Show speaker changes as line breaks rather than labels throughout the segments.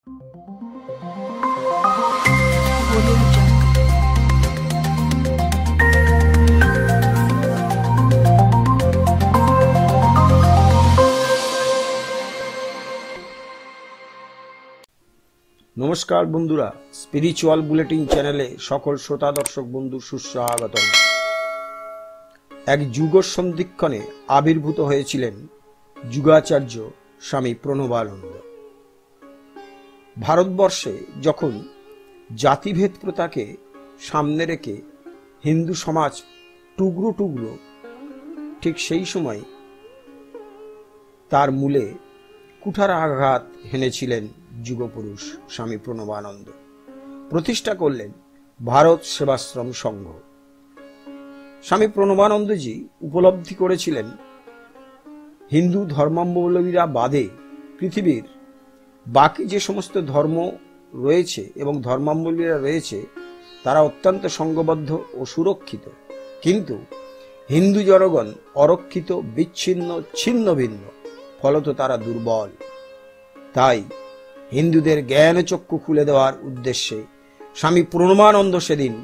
নমস্কার বন্ধুরা, spiritual bulletin চ্যানেলে সকল শ্রোতা দর্শক বন্ধু সুস্বাগতম। এক যুগ সন্ধিক্ষণে আবির্ভূত হয়েছিলেন যুগাচার্য স্বামী প্রণবানন্দ। ভারতবর্ষে যখন জাতিভেদ প্রথাকে সামনে রেখে হিন্দু সমাজ টুকরো টুকরো, ঠিক সেই সময় তার মূলে কুঠার আঘাত হেনেছিলেন যুগপুরুষ স্বামী প্রণবানন্দ। প্রতিষ্ঠা করলেন ভারত সেবাশ্রম সংঘ। স্বামী প্রণবানন্দজি উপলব্ধি করেছিলেন হিন্দু ধর্মাবলম্বীরা বাদে পৃথিবীর বাকি যে সমস্ত ধর্ম রয়েছে এবং ধর্মাবলম্বীরা রয়েছে তারা অত্যন্ত সংঘবদ্ধ ও সুরক্ষিত, কিন্তু হিন্দু জনগণ অরক্ষিত, বিচ্ছিন্ন, ছিন্ন ভিন্ন, ফলত তারা দুর্বল। তাই হিন্দুদের জ্ঞান চক্ষু খুলে দেওয়ার উদ্দেশ্যে স্বামী প্রণবানন্দ সেদিন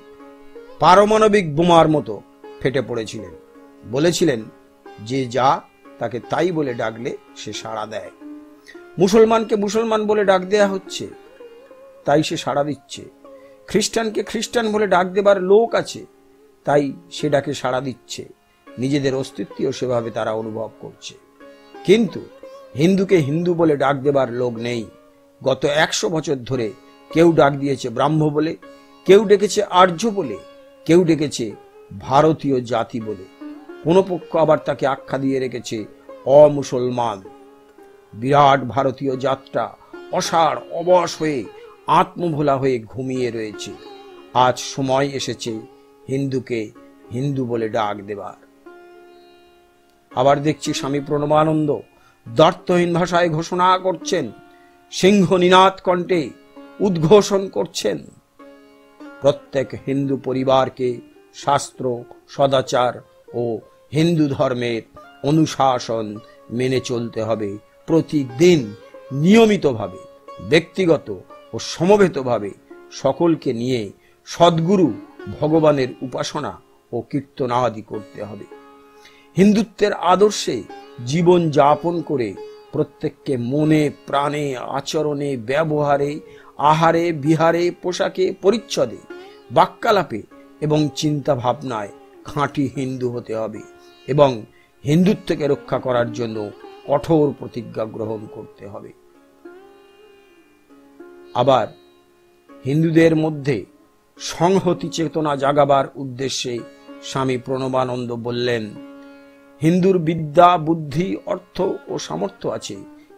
পারমাণবিক বোমার মতো ফেটে পড়েছিলেন। বলেছিলেন, যে যা তাকে তাই বলে ডাকলে সে সাড়া দেয়। মুসলমানকে মুসলমান বলে ডাক দেয়া হচ্ছে, তাই সে সাড়া দিচ্ছে। খ্রিস্টানকে খ্রিস্টান বলে ডাক দেবার লোক আছে, তাই সে ডাকে সাড়া দিচ্ছে। নিজেদের অস্তিত্বও সেভাবে তারা অনুভব করছে। কিন্তু হিন্দুকে হিন্দু বলে ডাক দেবার লোক নেই। গত 100 বছর ধরে কেউ ডাক দিয়েছে ব্রাহ্ম বলে, কেউ ডেকেছে আর্য বলে, কেউ ডেকেছে ভারতীয় জাতি বলে, কোন পক্ষ আবার তাকে আখ্যা দিয়ে রেখেছে অমুসলমান। বিরাট ভারতীয় জাতটা অসাড় অবশ হয়ে আত্মভোলা হয়ে ঘুমিয়ে রয়েছে। আজ সময় এসেছে হিন্দুকে হিন্দু বলে ডাক দেবার। আবার দেখছি স্বামী প্রণবানন্দ দ্ব্যর্থহীন ভাষায় ঘোষণা করছেন, সিংহ নিনাদ কণ্ঠে উদ্ঘোষণ করছেন, প্রত্যেক হিন্দু পরিবারকে শাস্ত্র, সদাচার ও হিন্দু ধর্মের অনুশাসন মেনে চলতে হবে। প্রতিদিন নিয়মিতভাবে, ব্যক্তিগত ও সমবেতভাবে সকলকে নিয়ে সদ্গুরু ভগবানের উপাসনা ও কীর্তনাদি করতে হবে। হিন্দুত্বের আদর্শে জীবন যাপন করে প্রত্যেককে মনে, প্রাণে, আচরণে, ব্যবহারে, আহারে, বিহারে, পোশাকে, পরিচ্ছদে, বাক্যালাপে এবং চিন্তা ভাবনায় খাঁটি হিন্দু হতে হবে এবং হিন্দুত্বকে রক্ষা করার জন্য কঠোর প্রতিজ্ঞা গ্রহণ করতে হবে। আবার হিন্দুদের মধ্যে সংহতি চেতনা জাগাবার উদ্দেশ্যে স্বামী প্রণবানন্দ বললেন, হিন্দুর বিদ্যা, বুদ্ধি, অর্থ ও সামর্থ্য আছে,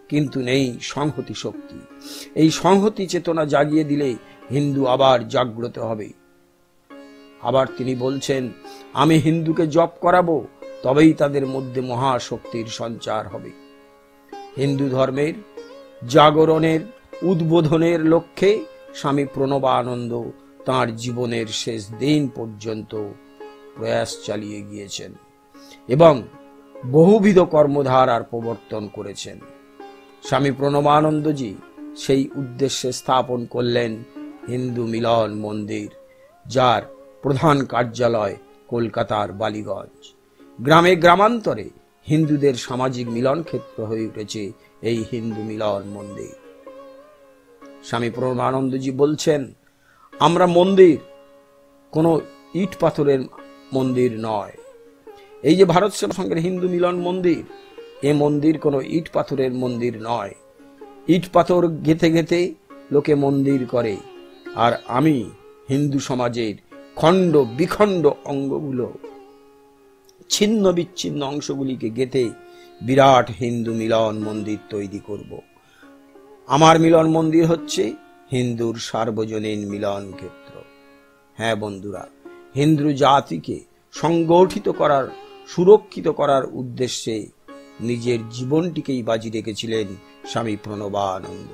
কিন্তু নেই সংহতি শক্তি। এই সংহতি চেতনা জাগিয়ে দিলে হিন্দু আবার জাগ্রত হবে। আবার তিনি বলছেন, আমি হিন্দুকে জপ করাবো, তবেই তাদের মধ্যে মহাশক্তির সঞ্চার হবে। হিন্দু ধর্মের জাগরণের উদ্বোধনের লক্ষ্যে স্বামী প্রণবানন্দ তাঁর জীবনের শেষ দিন পর্যন্ত প্রয়াস চালিয়ে গিয়েছেন এবং বহুবিধ কর্মধারার প্রবর্তন করেছেন। স্বামী প্রণবানন্দজি সেই উদ্দেশ্যে স্থাপন করলেন হিন্দু মিলন মন্দির, যার প্রধান কার্যালয় কলকাতার বালিগঞ্জ। গ্রামে গ্রামান্তরে হিন্দুদের সামাজিক মিলন ক্ষেত্র হয়ে উঠেছে এই হিন্দু মিলন মন্দির। স্বামী প্রণবানন্দজি বলছেন, আমরা মন্দির কোনো ইট পাথরের মন্দির নয়। এই যে ভারত সেবা সংঘের হিন্দু মিলন মন্দির, এ মন্দির কোনো ইট পাথরের মন্দির নয়। ইট পাথর গেঁথে গেঁথে লোকে মন্দির করে, আর আমি হিন্দু সমাজের খণ্ড বিখণ্ড অঙ্গগুলো, ছিন্ন বিচ্ছিন্ন অংশগুলিকে গেঁথে বিরাট হিন্দু মিলন মন্দির তৈরি করব। আমার মিলন মন্দির হচ্ছে হিন্দুর সার্বজনীন মিলন ক্ষেত্র। হ্যাঁ বন্ধুরা, হিন্দু জাতিকে সংগঠিত করার, সুরক্ষিত করার উদ্দেশ্যে নিজের জীবনটিকেই বাজি রেখেছিলেন স্বামী প্রণবানন্দ।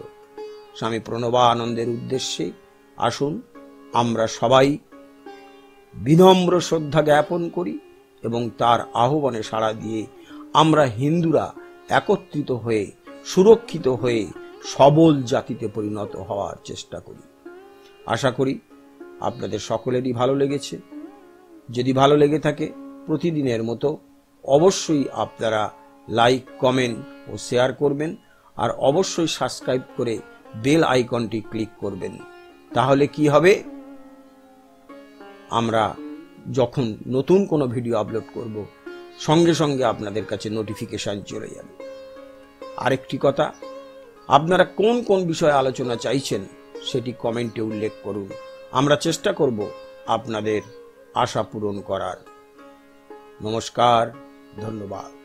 স্বামী প্রণবানন্দের উদ্দেশ্যে আসুন আমরা সবাই বিনম্র শ্রদ্ধা জ্ঞাপন করি এবং তার আহ্বানে সাড়া দিয়ে আমরা হিন্দুরা একত্রিত হয়ে, সুরক্ষিত হয়ে সবল জাতিতে পরিণত হওয়ার চেষ্টা করি। আশা করি আপনাদের সকলেরই ভালো লেগেছে। যদি ভালো লেগে থাকে প্রতিদিনের মতো অবশ্যই আপনারা লাইক, কমেন্ট ও শেয়ার করবেন, আর অবশ্যই সাবস্ক্রাইব করে বেল আইকনটি ক্লিক করবেন। তাহলে কি হবে, আমরা যখন নতুন কোনো ভিডিও আপলোড করব সঙ্গে সঙ্গে আপনাদের কাছে নোটিফিকেশন চলে যাবে। আরেকটি কথা, আপনারা কোন কোন বিষয়ে আলোচনা চাইছেন সেটি কমেন্টে উল্লেখ করুন। আমরা চেষ্টা করব আপনাদের আশা পূরণ করার। নমস্কার, ধন্যবাদ।